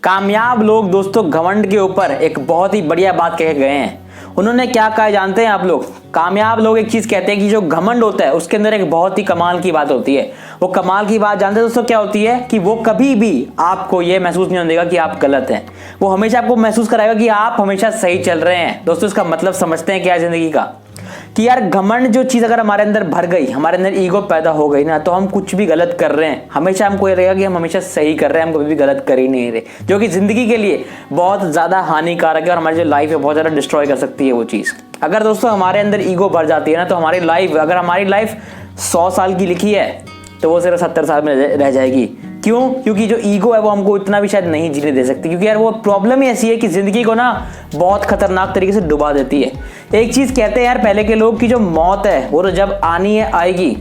कामयाब लोग दोस्तों घमंड के ऊपर एक बहुत ही बढ़िया बात कह गए हैं। उन्होंने क्या कहा जानते हैं आप लोग? कामयाब लोग एक चीज कहते हैं कि जो घमंड होता है उसके अंदर एक बहुत ही कमाल की बात होती है। वो कमाल की बात जानते हैं दोस्तों क्या होती है? कि वो कभी भी आपको ये महसूस नहीं होने देगा कि आप गलत हैं। वो हमेशा आपको महसूस कराएगा कि आप हमेशा सही चल रहे हैं। दोस्तों इसका मतलब समझते हैं क्या है जिंदगी का? कि यार घमंड जो चीज अगर हमारे अंदर भर गई, हमारे अंदर ईगो पैदा हो गई ना, तो हम कुछ भी गलत कर रहे हैं हमेशा हमको ये रहेगा कि हम हमेशा सही कर रहे हैं, हम कभी भी गलत कर ही नहीं रहे, जो कि जिंदगी के लिए बहुत ज्यादा हानिकारक है और हमारी जो लाइफ है बहुत ज्यादा डिस्ट्रॉय कर सकती है वो चीज। अगर दोस्तों हमारे अंदर ईगो भर जाती है ना, तो हमारी लाइफ, अगर हमारी लाइफ 100 साल की लिखी है तो वो सिर्फ 70 साल में रह जाएगी। क्यों? क्योंकि जो ईगो है वो हमको इतना भी शायद नहीं जीने दे सकती, क्योंकि यार वो प्रॉब्लम ही ऐसी है कि जिंदगी को ना बहुत खतरनाक तरीके से डुबा देती है। एक चीज कहते हैं यार पहले के लोग की जो मौत है वो तो जब आनी है आएगी,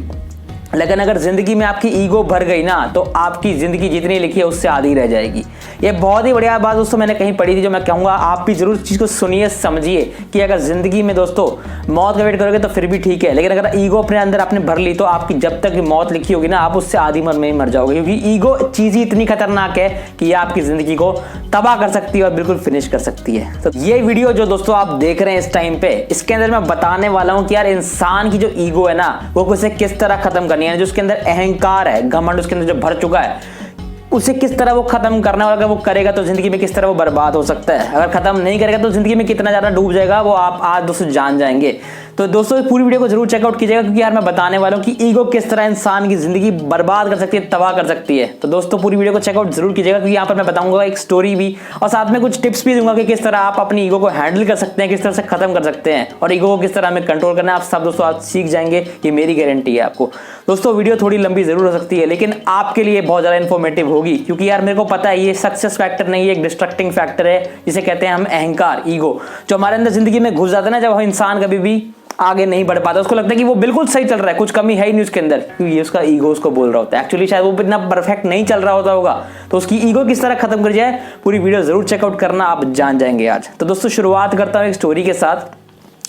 लेकिन अगर जिंदगी में आपकी ईगो भर गई ना तो आपकी जिंदगी जितनी लिखी है उससे आधी रह जाएगी। ये बहुत ही बढ़िया बात दोस्तों मैंने कहीं पढ़ी थी, जो मैं कहूंगा आप भी जरूर चीज को सुनिए समझिए कि अगर जिंदगी में दोस्तों मौत का वेट करोगे तो फिर भी ठीक है, लेकिन अगर ईगो अपने अंदर आपने भर ली तो आपकी जब तक मौत लिखी होगी ना आप उससे आधी उम्र में ही मर जाओगे, क्योंकि ईगो चीज ही इतनी खतरनाक है कि ये आपकी जिंदगी को तबाह कर सकती है और बिल्कुल फिनिश कर सकती है। तो ये वीडियो जो दोस्तों आप देख रहे हैं इस टाइम पे, इसके अंदर मैं बताने वाला हूं कि यार इंसान की जो ईगो है ना वो उसे किस तरह खत्म करनी है। जो उसके अंदर अहंकार है, घमंड उसके अंदर जो भर चुका है, उसे किस तरह वो खत्म करना है, और अगर वो करेगा तो जिंदगी में किस तरह वो बर्बाद हो सकता है। अगर खत्म नहीं करेगा तो जिंदगी में कितना ज्यादा डूब जाएगा वो आप आज दोस्तों जान जाएंगे। तो दोस्तों पूरी वीडियो को जरूर चेकआउट कीजिएगा, क्योंकि यार मैं बताने वाला हूं कि ईगो किस तरह इंसान की जिंदगी बर्बाद कर सकती है, तबाह कर सकती है। तो दोस्तों पूरी वीडियो को चेकआउट जरूर कीजिएगा, क्योंकि यहाँ पर मैं बताऊंगा एक स्टोरी भी और साथ में कुछ टिप्स भी दूंगा कि किस तरह आप अपनी ईगो को हैंडल कर सकते हैं, किस तरह से खत्म कर सकते हैं और ईगो को किस तरह हमें कंट्रोल करना है। आप सब दोस्तों आज सीख जाएंगे, ये मेरी गारंटी है आपको। दोस्तों वीडियो थोड़ी लंबी जरूर हो सकती है, लेकिन आपके लिए बहुत ज्यादा इंफॉर्मेटिव होगी, क्योंकि यार मेरे को पता है ये सक्सेस फैक्टर नहीं है, एक डिस्ट्रक्टिंग फैक्टर है जिसे कहते हैं हम अहंकार, ईगो, जो हमारे अंदर जिंदगी में घुस जाता है ना, जब हम इंसान कभी भी आगे नहीं बढ़ पाता, उसको लगता है कि वो बिल्कुल सही चल रहा है, कुछ कमी है ही नहीं उसके अंदर, क्योंकि ये उसका ईगो उसको बोल रहा होता है। एक्चुअली शायद वो इतना परफेक्ट नहीं चल रहा होगा, तो उसकी ईगो किस तरह खत्म कर जाए पूरी वीडियो जरूर चेकआउट करना, आप जान जाएंगे आज। तो दोस्तों शुरुआत करता हूं एक स्टोरी के साथ,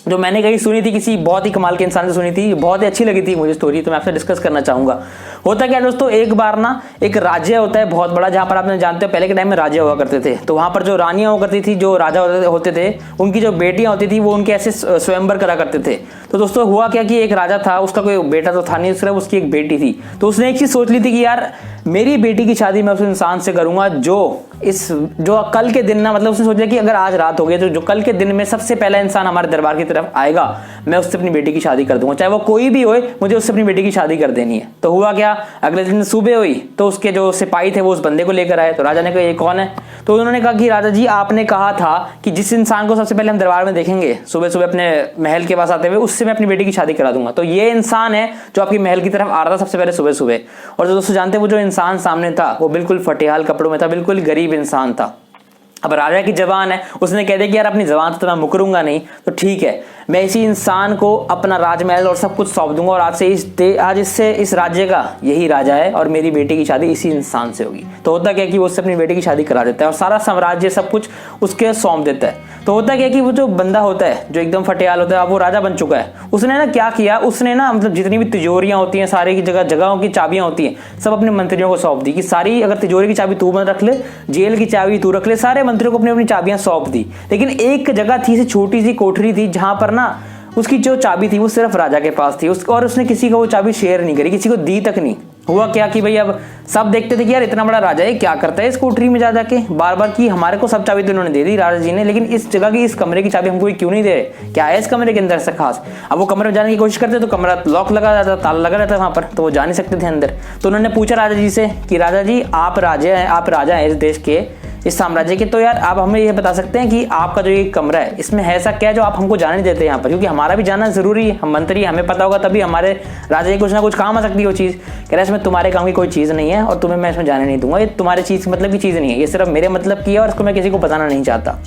जो मैंने कहीं सुनी थी, किसी बहुत ही कमाल के इंसान से सुनी थी, बहुत ही अच्छी लगी थी मुझे स्टोरी, तो मैं आपसे डिस्कस करना चाहूंगा। होता क्या दोस्तों, एक बार ना एक राज्य होता है बहुत बड़ा, जहां पर आपने जानते हो पहले के टाइम में राजा हुआ करते थे, तो वहां पर जो रानियां हुआ करती थी, जो राजा होते थे, उनकी जो बेटियां होती थी वो उनके ऐसे स्वयंवर करा करते थे। तो दोस्तों हुआ क्या कि एक राजा था, उसका कोई बेटा तो था नहीं, सिर्फ उसकी एक बेटी थी। तो उसने एक चीज सोच ली थी कि यार मेरी बेटी की शादी मैं उस इंसान से करूंगा जो कल के दिन ना, मतलब उसने सोचा कि अगर आज रात हो गई तो जो कल के दिन में सबसे पहला इंसान हमारे दरबार की तरफ आएगा मैं उससे अपनी बेटी की शादी कर दूंगा, चाहे वो कोई भी होए, मुझे उससे अपनी बेटी की शादी कर देनी है। तो हुआ क्या, अगले दिन सुबह हुई तो उसके जो सिपाही थे वो उस बंदे को लेकर आए। तो राजा ने कहा ये कौन है? तो उन्होंने कहा कि राजा जी आपने कहा था कि जिस इंसान को सबसे पहले हम दरबार में देखेंगे सुबह सुबह अपने महल के पास आते हुए, उससे मैं अपनी बेटी की शादी करा दूंगा। तो ये इंसान है जो आपकी महल की तरफ आ रहा था सबसे पहले सुबह सुबह। और जो दोस्तों जानते हैं वो जो इंसान सामने था वो बिल्कुल फटेहाल कपड़ों में था, बिल्कुल गरीब इंसान था। अब राजा की जबान है, उसने कह दिया कि यार अपनी जबान तो मैं मुकरूंगा नहीं, तो ठीक है मैं इसी इंसान को अपना राजमहल और सब कुछ सौंप दूंगा, और आज इससे इस राज्य का यही राजा है और मेरी बेटी की शादी इसी इंसान से होगी। तो होता क्या कि वो उससे अपनी बेटी की शादी करा देता है और सारा साम्राज्य सब कुछ उसके सौंप देता है। तो होता क्या कि वो जो बंदा होता है जो एकदम फटेहाल होता है, अब वो राजा बन चुका है, उसने ना क्या किया, उसने ना मतलब जितनी भी तिजोरियां होती हैं, सारी की जगहों की चाबियां होती हैं, सब अपने मंत्रियों को सौंप दी कि सारी, अगर तिजोरी की चाबी तू मत रख ले, जेल की चाबी तू रख ले, सारे मंत्रियों को अपनी अपनी चाबियां सौंप दी। लेकिन एक जगह थी, छोटी सी कोठरी थी, जहां पर ना उसकी जो चाबी थी वो सिर्फ राजा के पास थी, और उसने किसी को वो चाबी शेयर नहीं करी, किसी को दी तक नहीं। हुआ क्या कि भाई अब सब देखते थे कि यार इतना बड़ा राजा है क्या करता है इस कोठरी में जा जाके बार बार, कि हमारे को सब चाबी तो इन्होंने दे दी राजा जी ने, लेकिन इस जगह की, इस कमरे की चाबी हमको क्यों नहीं दे रहे, क्या है इस कमरे के अंदर से खास। अब वो कमरे में जाने की कोशिश करते तो कमरा लॉक लगा रहता, ताला लगा रहता वहां पर, तो वो जा नहीं सकते थे अंदर। तो उन्होंने पूछा राजा जी से कि राजा जी आप राजा हैं इस देश के, इस साम्राज्य के, तो यार आप हमें ये बता सकते हैं कि आपका जो ये कमरा है इसमें है ऐसा क्या है जो आप हमको जाने नहीं देते यहाँ पर, क्योंकि हमारा भी जाना जरूरी है, हम मंत्री, हमें पता होगा तभी हमारे राजा जी कुछ ना कुछ काम आ सकती है वो चीज़। कह रहा है इसमें तुम्हारे काम की कोई चीज़ नहीं है और तुम्हें मैं इसमें जाने नहीं दूंगा, ये तुम्हारे चीज़ मतलब की चीज़ नहीं है, ये सिर्फ मेरे मतलब की है और इसको मैं किसी को बताना नहीं चाहता।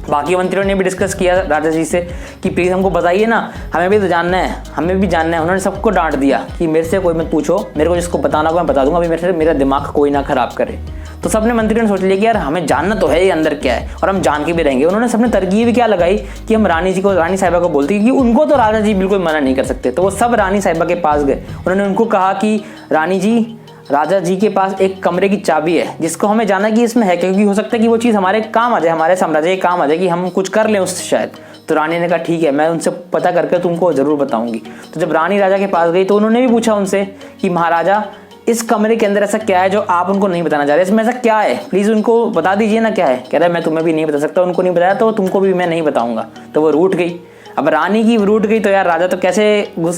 बाकी मंत्रियों ने भी डिस्कस किया राजा जी से कि प्लीज़ हमको बताइए ना, हमें भी तो जानना है, हमें भी जानना है। उन्होंने सबको डांट दिया कि मेरे से कोई मत पूछो, मेरे को जिसको बताना होगा मैं बता दूंगा, अभी मेरा दिमाग कोई ना खराब करे। तो सबने मंत्रियों ने सोच लिया कि यार हमें जानना तो है ये अंदर क्या है और हम जान के भी रहेंगे। उन्होंने सबने तरकीब क्या लगाई कि हम रानी साहिबा को बोलते, क्योंकि उनको तो राजा जी बिल्कुल मना नहीं कर सकते। तो वो सब रानी साहिबा के पास गए, उन्होंने उनको कहा कि रानी जी राजा जी के पास एक कमरे की चाबी है जिसको हमें जाना कि इसमें है, क्योंकि हो सकता है कि वो चीज़ हमारे काम आ जाए, हमारे साम्राज्य के काम आ जाए, कि हम कुछ कर लें उससे शायद। तो रानी ने कहा ठीक है, मैं उनसे पता करके तुमको ज़रूर बताऊंगी। तो जब रानी राजा के पास गई तो उन्होंने भी पूछा उनसे कि महाराजा इस कमरे के अंदर ऐसा क्या है जो आप उनको नहीं बताना चाह रहे, इसमें ऐसा क्या है, प्लीज़ उनको बता दीजिए ना क्या है। कह रहा है मैं तुम्हें भी नहीं बता सकता, उनको नहीं बताया तो तुमको भी मैं नहीं बताऊंगा। तो वो रूठ गई। अब रानी की रूठ गई तो यार राजा तो कैसे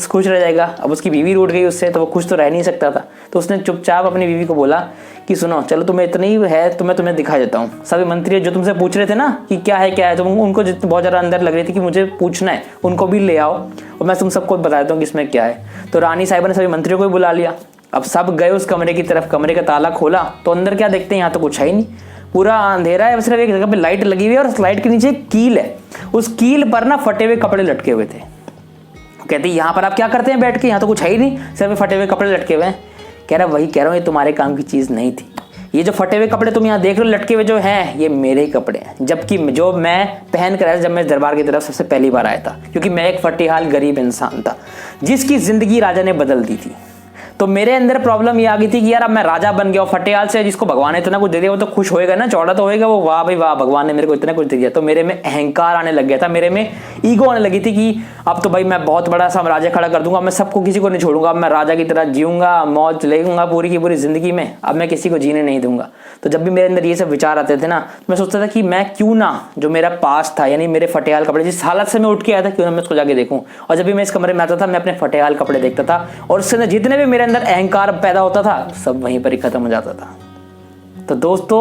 खुश रह जाएगा। अब उसकी बीवी रूठ गई उससे, तो वो खुश तो रह नहीं सकता था। तो उसने चुपचाप अपनी बीवी को बोला कि सुनो चलो तुम्हें इतना ही है तो मैं तुम्हें दिखा देता हूँ। सभी मंत्री जो तुमसे पूछ रहे थे ना कि क्या है तो उनको बहुत ज़्यादा अंदर लग रही थी कि मुझे पूछना है, उनको भी ले आओ और मैं तुम सबको बता देता हूँ कि इसमें क्या है। तो रानी साहिबा ने सभी मंत्रियों को भी बुला लिया। अब सब गए उस कमरे की तरफ, कमरे का ताला खोला तो अंदर क्या देखते हैं, यहाँ तो कुछ है ही नहीं, पूरा अंधेरा है, सिर्फ एक जगह पे लाइट लगी हुई है और उस लाइट के नीचे कील है। उस कील पर ना फटे हुए कपड़े लटके हुए थे। कहते यहाँ पर आप क्या करते हैं बैठ के, यहाँ तो कुछ है ही नहीं, सिर्फ फटे हुए कपड़े लटके हुए हैं। कह रहा वही कह रहा हूँ, ये तुम्हारे काम की चीज़ नहीं थी। ये जो फटे हुए कपड़े तुम यहाँ देख रहे हो लटके हुए जो हैं, ये मेरे ही कपड़े हैं, जबकि जो मैं पहन कर आया जब मैं दरबार की तरफ सबसे पहली बार आया था, क्योंकि मैं एक फटीहाल गरीब इंसान था जिसकी जिंदगी राजा ने बदल दी थी। तो मेरे अंदर प्रॉब्लम ये आ गई थी कि यार अब मैं राजा बन गया और फटेहाल से जिसको भगवान ने इतना कुछ दे दिया वो तो खुश होएगा ना, चौड़ा तो होएगा वो, वाह भाई वाह भगवान ने मेरे को इतना कुछ दे दिया। तो मेरे में अहंकार आने लग गया था, मेरे में ईगो आने लगी थी कि अब तो भाई मैं बहुत बड़ा साम्राज्य खड़ा कर दूंगा, मैं सबको किसी को नहीं छोड़ूंगा, अब मैं राजा की तरह जीऊंगा, मौज लेगा पूरी की पूरी जिंदगी में, अब मैं किसी को जीने नहीं दूंगा। तो जब भी मेरे अंदर ये सब विचार आते थे ना, मैं सोचता था कि मैं क्यों ना जो मेरा पास था, यानी मेरे फटेहाल कपड़े जिस हालत से मैं उठ के आया था, क्यों ना मैं उसको जाके देखूं। और जब भी मैं इस कमरे में आता था मैं अपने फटेहाल कपड़े देखता था और उससे जितने भी मेरे अंदर अहंकार पैदा होता था सब वहीं पर ही खत्म हो जाता था। तो दोस्तों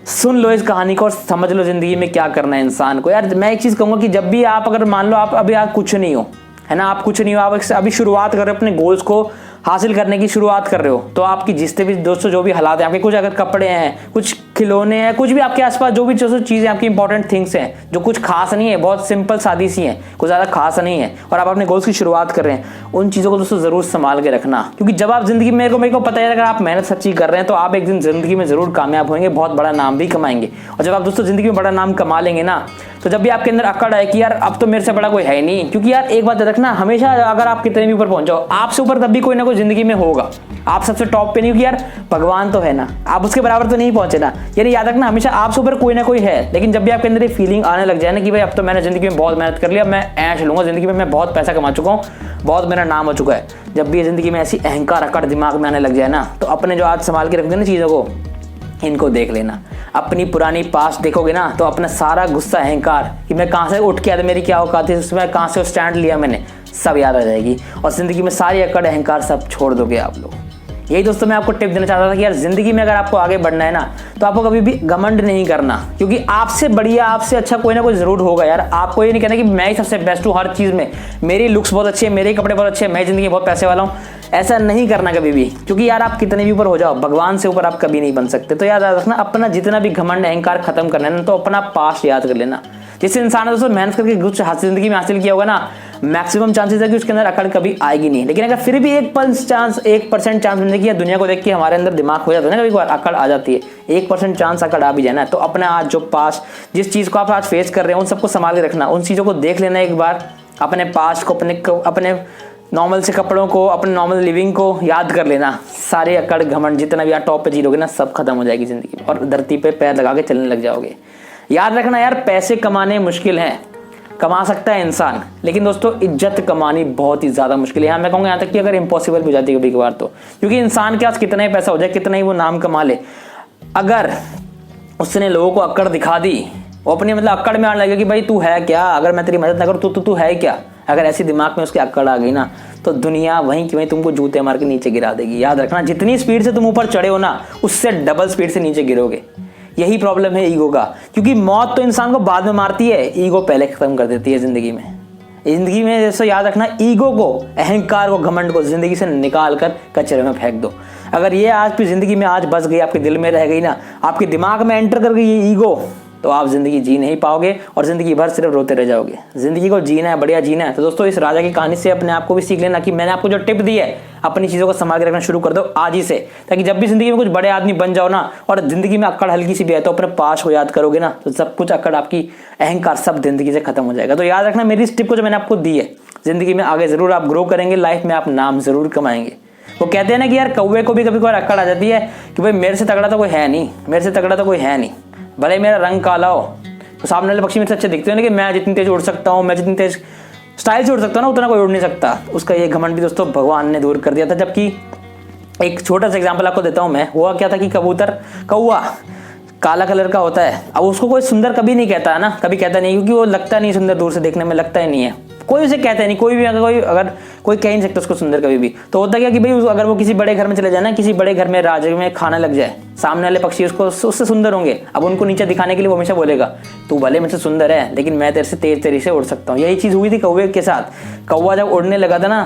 सुन लो इस कहानी को और समझ लो जिंदगी में क्या करना है इंसान को। यार मैं एक चीज कहूंगा कि जब भी आप अगर मान लो आप अभी आप कुछ नहीं हो, है ना, आप कुछ नहीं हो, आप अभी शुरुआत कर रहे हो अपने गोल्स को हासिल करने की शुरुआत कर रहे हो, तो आपकी जितने भी दोस्तों जो भी हालात हैं आपके, कुछ अगर कपड़े हैं, कुछ खिलौने हैं, कुछ भी आपके आसपास जो भी चीज़ें आपकी इंपॉर्टेंट थिंग्स हैं जो कुछ खास नहीं है, बहुत सिंपल सादी सी हैं, कुछ ज़्यादा खास नहीं है, और आप अपने गोल्स की शुरुआत कर रहे हैं, उन चीज़ों को दोस्तों ज़रूर संभाल के रखना। क्योंकि जब आप जिंदगी में, मेरे को पता है अगर आप मेहनत सच्ची कर रहे हैं तो आप एक दिन जिंदगी में ज़रूर कामयाब होंगे, बहुत बड़ा नाम भी कमाएंगे। और जब आप दोस्तों जिंदगी में बड़ा नाम कमा लेंगे ना, तो जब भी आपके अंदर अकड़ आए कि यार अब तो मेरे से बड़ा कोई है नहीं, क्योंकि यार एक बात रखना, हमेशा अगर आप कितने भी ऊपर पहुंच जाओ, आपसे ऊपर तब भी कोई ना कोई जिंदगी में होगा। आप सबसे टॉप पे नहीं, क्योंकि यार भगवान तो है ना, आप उसके बराबर तो नहीं पहुंचे ना। यानी याद रखना हमेशा आपसे ऊपर कोई ना कोई है। लेकिन जब भी आपके अंदर ये फीलिंग आने लग जाए ना कि भाई अब तो मैंने जिंदगी में बहुत मेहनत कर लिया, मैं ऐश लूंगा जिंदगी में, मैं बहुत पैसा कमा चुका हूँ, बहुत मेरा नाम हो चुका है, जब भी ये जिंदगी में ऐसी अहंकार अकड़ दिमाग में आने लग जाए ना, तो अपने जो आज संभाल के रखोगे ना चीज़ों को, इनको देख लेना। अपनी पुरानी पास्ट देखोगे ना तो अपना सारा गुस्सा अहंकार कि मैं कहाँ से उठ के आया था, मेरी क्या औकात थी, उसमें कहाँ से स्टैंड लिया मैंने, सब याद आ जाएगी और जिंदगी में सारी अकड़ अहंकार सब छोड़ दोगे आप लोग। यही दोस्तों मैं आपको टिप देना चाहता था कि यार जिंदगी में अगर आपको आगे बढ़ना है ना, तो आपको कभी भी घमंड नहीं करना, क्योंकि आपसे बढ़िया, आपसे अच्छा कोई ना कोई जरूर होगा। यार आपको ये नहीं कहना कि मैं ही सबसे बेस्ट हूँ हर चीज़ में, मेरी लुक्स बहुत अच्छी है, मेरे कपड़े बहुत अच्छे हैं, मैं जिंदगी में बहुत पैसे वाला हूँ, ऐसा नहीं करना कभी भी। क्योंकि यार आप कितने भी ऊपर हो जाओ, भगवान से ऊपर आप कभी नहीं बन सकते। तो याद रखना, अपना जितना भी घमंड अहंकार खत्म करना है ना, तो अपना पास्ट याद कर लेना। जिस इंसान ने दोस्तों मेहनत करके कुछ जिंदगी में हासिल किया होगा ना, मैक्सिमम चांसेस है कि उसके अंदर अकड़ कभी आएगी नहीं। लेकिन अगर फिर भी 1% चांस मिलने की, या दुनिया को देख के हमारे अंदर दिमाग हो जाता है ना, कभी बार अकड़ आ जाती है, 1% चांस अकड़ आ भी जाए ना, तो अपना आज जो पास जिस चीज़ को आप आज फेस कर रहे हैं उन सबको संभाल के रखना, उन चीज़ों को देख लेना एक बार, अपने पास्ट को, अपने नॉर्मल से कपड़ों को, अपने नॉर्मल लिविंग को याद कर लेना। सारे अकड़ घमंड जितना भी आप टॉप पे जीरोगे ना, सब खत्म हो जाएगी जिंदगी में और धरती पे पैर लगा के चलने लग जाओगे। याद रखना यार, पैसे कमाने मुश्किल हैं, कमा सकता है इंसान, लेकिन दोस्तों इज्जत कमानी बहुत ही ज़्यादा मुश्किल है। यहाँ मैं कहूँगा यहाँ तक कि अगर इम्पॉसिबल भी हो जाती है कभी कभार तो, क्योंकि इंसान के पास कितना ही पैसा हो जाए, कितना ही वो नाम कमा ले, अगर उसने लोगों को अकड़ दिखा दी, वो अपनी मतलब अकड़ में आने लगेगा कि भाई तू है क्या, अगर मैं तेरी मदद ना करूँ तो तू है क्या, अगर ऐसी दिमाग में उसकी अकड़ आ गई ना, तो दुनिया वहीं की वहीं तुमको जूते मार के नीचे गिरा देगी। याद रखना, जितनी स्पीड से तुम ऊपर चढ़े हो ना, उससे डबल स्पीड से नीचे गिरोगे। यही प्रॉब्लम है ईगो का, क्योंकि मौत तो इंसान को बाद में मारती है, ईगो पहले खत्म कर देती है जिंदगी में। जिंदगी में जैसे याद रखना, ईगो को, अहंकार को, घमंड को जिंदगी से निकाल कर कचरे में फेंक दो। अगर ये आज की जिंदगी में आज बस गई, आपके दिल में रह गई ना, आपके दिमाग में एंटर कर गई ये ईगो, तो आप जिंदगी जी नहीं पाओगे और जिंदगी भर सिर्फ रोते रह जाओगे। जिंदगी को जीना है, बढ़िया जीना है। तो दोस्तों इस राजा की कहानी से अपने आप को भी सीख लेना कि मैंने आपको जो टिप दी है, अपनी चीज़ों को संभाल के रखना शुरू कर दो आज ही से, ताकि जब भी जिंदगी में कुछ बड़े आदमी बन जाओ ना, और जिंदगी में अकड़ हल्की सी भी है, तो अपने पास को याद करोगे ना, तो सब कुछ अकड़, आपकी अहंकार सब जिंदगी से खत्म हो जाएगा। तो याद रखना, मेरी इस टिप को जो मैंने आपको दी है, जिंदगी में आगे जरूर आप ग्रो करेंगे, लाइफ में आप नाम जरूर कमाएंगे। वो कहते हैं ना कि यार कौवे को भी कभी कभार अक्कड़ आ जाती है कि भाई मेरे से तगड़ा तो कोई है नहीं, मेरे से तगड़ा तो कोई है नहीं, भले मेरा रंग काला हो तो सामने वाले पक्षी मेरे से अच्छे दिखते हैं ना कि मैं जितनी तेज उड़ सकता हूँ, मैं जितनी तेज स्टाइल से उड़ सकता हूँ ना, उतना कोई उड़ नहीं सकता। उसका ये घमंड भी दोस्तों भगवान ने दूर कर दिया था। जबकि एक छोटा सा एग्जाम्पल आपको देता हूँ मैं, हुआ क्या था कि कौवा काला कलर का होता है। अब उसको कोई सुंदर कभी नहीं कहता है ना, कभी कहता नहीं, क्योंकि वो लगता नहीं सुंदर, दूर से देखने में लगता ही नहीं है, कोई उसे कहता नहीं, कोई भी अगर कोई कह नहीं सकता उसको सुंदर कभी भी। तो होता क्या कि भाई अगर वो किसी बड़े घर में चले जाए ना, किसी बड़े घर में राज्य में खाना लग जाए, सामने वाले पक्षी उससे सुंदर होंगे, अब उनको नीचे दिखाने के लिए वो हमेशा बोलेगा तू भले मुझसे सुंदर है लेकिन मैं तेरे से तेज तरीके से उड़ सकता हूँ। यही चीज हुई थी कौवे के साथ। कौवा जब उड़ने लगा था ना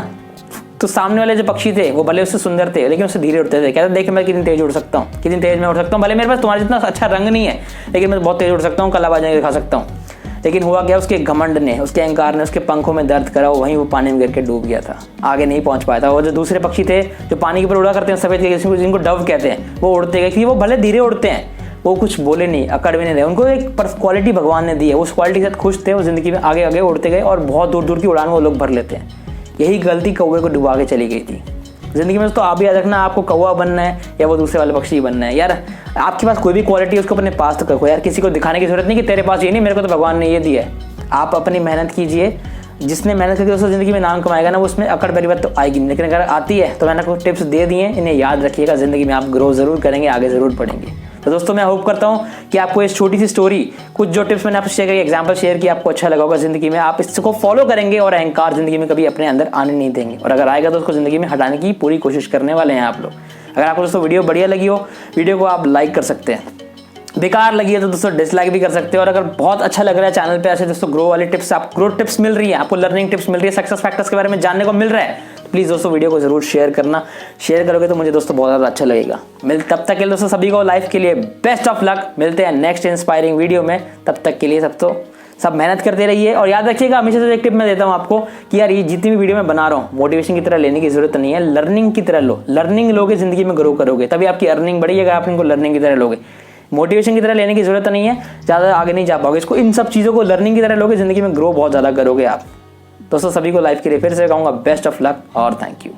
तो सामने वाले जो पक्षी थे वो भले उससे सुंदर थे लेकिन उससे धीरे उड़ते थे। कहते देख मैं कितनी तेज उड़ सकता हूँ, कितनी तेज मैं उड़ सकता हूँ, भले मेरे पास तुम्हारा जितना अच्छा रंग नहीं है लेकिन मैं बहुत तेज उड़ सकता हूँ, कलाबाजी दिखा सकता हूँ। लेकिन हुआ क्या, उसके घमंड ने, उसके अहंकार ने उसके पंखों में दर्द करा, वहीं वो पानी में गिर के डूब गया था, आगे नहीं पहुंच पाया था। और जो दूसरे पक्षी थे जो पानी के ऊपर उड़ा करते हैं सफेद के, जिनको डव कहते हैं, वो उड़ते गए क्योंकि वो भले धीरे उड़ते हैं, वो कुछ बोले नहीं, अकड़ भी नहीं रहे, उनको एक क्वालिटी भगवान ने दी है, उस क्वालिटी के साथ खुश थे, वो जिंदगी में आगे आगे उड़ते गए और बहुत दूर दूर की उड़ान वो लोग भर लेते हैं। यही गलती कौवे को डुबा के चली गई थी जिंदगी में। तो आप भी याद रखना, आपको कौवा बनना है या वो दूसरे वाले पक्षी बनना है। यार आपके पास कोई भी क्वालिटी है उसको अपने पास तो रखो यार, किसी को दिखाने की जरूरत नहीं कि तेरे पास ये नहीं, मेरे को तो भगवान ने ये दिया है। आप अपनी मेहनत कीजिए, जिसने मेहनत करके दोस्तों जिंदगी में नाम कमाएगा ना, वो उसमें अकड़ पहली बात तो आएगी नहीं, लेकिन अगर आती है तो मैंने आपको टिप्स दे दिए, इन्हें याद रखिएगा, जिंदगी में आप ग्रो जरूर करेंगे, आगे जरूर बढ़ेंगे। तो दोस्तों मैं होप करता हूँ कि आपको इस छोटी सी स्टोरी, कुछ जो टिप्स मैंने आपसे शेयर की, एग्जांपल शेयर किया, आपको अच्छा लगा होगा। जिंदगी में आप इसको फॉलो करेंगे और अहंकार जिंदगी में कभी अपने अंदर आने नहीं देंगे, और अगर आएगा तो उसको जिंदगी में हटाने की पूरी कोशिश करने वाले हैं आप लोग। अगर आपको दोस्तों वीडियो बढ़िया लगी हो, वीडियो को आप लाइक कर सकते हैं, बेकार लगी है तो दोस्तों डिसलाइक भी कर सकते हो। और अगर बहुत अच्छा लग रहा है चैनल पे ऐसे दोस्तों ग्रो वाली टिप्स, आप ग्रो टिप्स मिल रही है, आपको लर्निंग टिप्स मिल रही है, सक्सेस फैक्टर्स के बारे में जानने को मिल रहा है, तो प्लीज़ दोस्तों वीडियो को जरूर शेयर करना। शेयर करोगे तो मुझे दोस्तों बहुत ज़्यादा अच्छा लगेगा। तब तक के लिए दोस्तों सभी को लाइफ के लिए बेस्ट ऑफ लक। मिलते हैं नेक्स्ट इंस्पायरिंग वीडियो में, तब तक के लिए सब मेहनत करते रहिए। और याद रखिएगा, हमेशा से एक टिप मैं देता हूँ आपको कि यार ये जितनी भी वीडियो मैं बना रहा हूँ मोटिवेशन की तरह लेने की जरूरत नहीं है, लर्निंग की तरह लो। लर्निंग लोगे जिंदगी में ग्रो करोगे, तभी आपकी अर्निंग बढ़ेगी। अगर आप इनको लर्निंग की तरह लोगे, मोटिवेशन की तरह लेने की जरूरत नहीं है, ज़्यादा आगे नहीं जा पाओगे। इसको, इन सब चीज़ों को लर्निंग की तरह लोगे, जिंदगी में ग्रो बहुत ज़्यादा करोगे आप। दोस्तों सभी को लाइफ के लिए फिर से कहूँगा बेस्ट ऑफ लक और थैंक यू।